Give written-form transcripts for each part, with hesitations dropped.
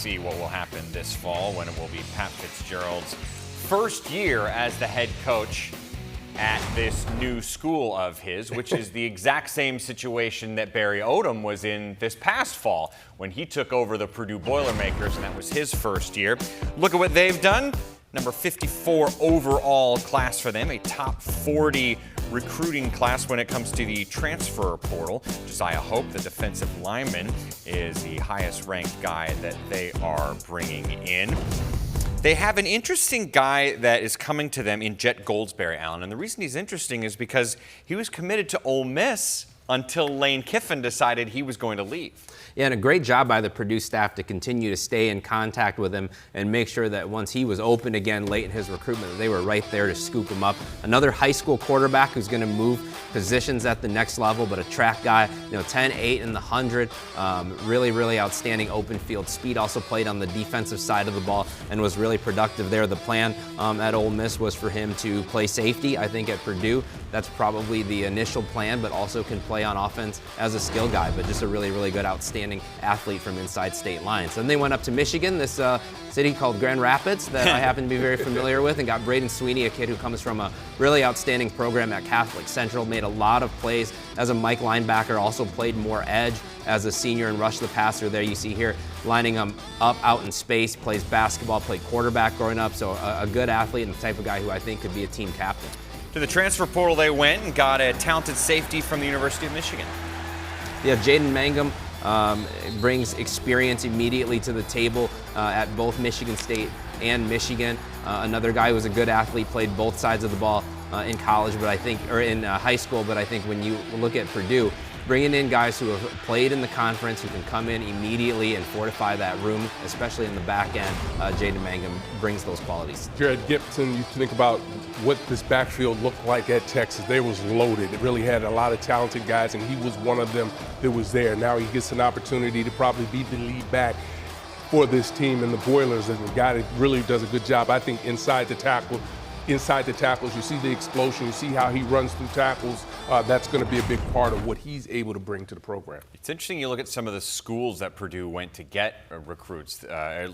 see what will happen this fall when it will be Pat Fitzgerald's first year as the head coach at this new school of his, which is the exact same situation that Barry Odom was in this past fall when he took over the Purdue Boilermakers, and that was his first year. Look at what they've done. Number 54 overall class for them, a top 40 recruiting class when it comes to the transfer portal. Josiah Hope, the defensive lineman, is the highest ranked guy that they are bringing in. They have an interesting guy that is coming to them in Jet Goldsberry, Allen. And the reason he's interesting is because he was committed to Ole Miss until Lane Kiffin decided he was going to leave. Yeah, and a great job by the Purdue staff to continue to stay in contact with him and make sure that once he was open again late in his recruitment, that they were right there to scoop him up. Another high school quarterback who's going to move positions at the next level, but a track guy, 10, 8 in the 100, really outstanding open field speed. Also played on the defensive side of the ball and was really productive there. The plan at Ole Miss was for him to play safety. I think at Purdue, that's probably the initial plan, but also can play on offense as a skill guy, but just a really good, outstanding athlete from inside state lines. Then they went up to Michigan, this city called Grand Rapids that I happen to be very familiar with, and got Braden Sweeney, a kid who comes from a really outstanding program at Catholic Central, made a lot of plays as a Mike linebacker, also played more edge as a senior and rushed the passer there. You see here lining him up out in space, plays basketball, played quarterback growing up, so a good athlete and the type of guy who I think could be a team captain. To the transfer portal they went and got a talented safety from the University of Michigan. Yeah, Jaden Mangum brings experience immediately to the table at both Michigan State and Michigan. Another guy who was a good athlete, played both sides of the ball in college, but I think, or in high school, but I think when you look at Purdue, bringing in guys who have played in the conference, who can come in immediately and fortify that room, especially in the back end, Jaden Mangum brings those qualities. Jared Gibson, you think about what this backfield looked like at Texas. They was loaded. It really had a lot of talented guys, and he was one of them that was there. Now he gets an opportunity to probably be the lead back for this team and the Boilers, and the guy that really does a good job, I think, inside the tackles, you see the explosion, you see how he runs through tackles. That's going to be a big part of what he's able to bring to the program. It's interesting you look at some of the schools that Purdue went to get recruits,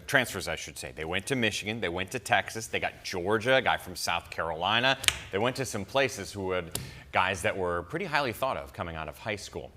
transfers I should say. They went to Michigan, they went to Texas, they got Georgia, a guy from South Carolina. They went to some places who had guys that were pretty highly thought of coming out of high school.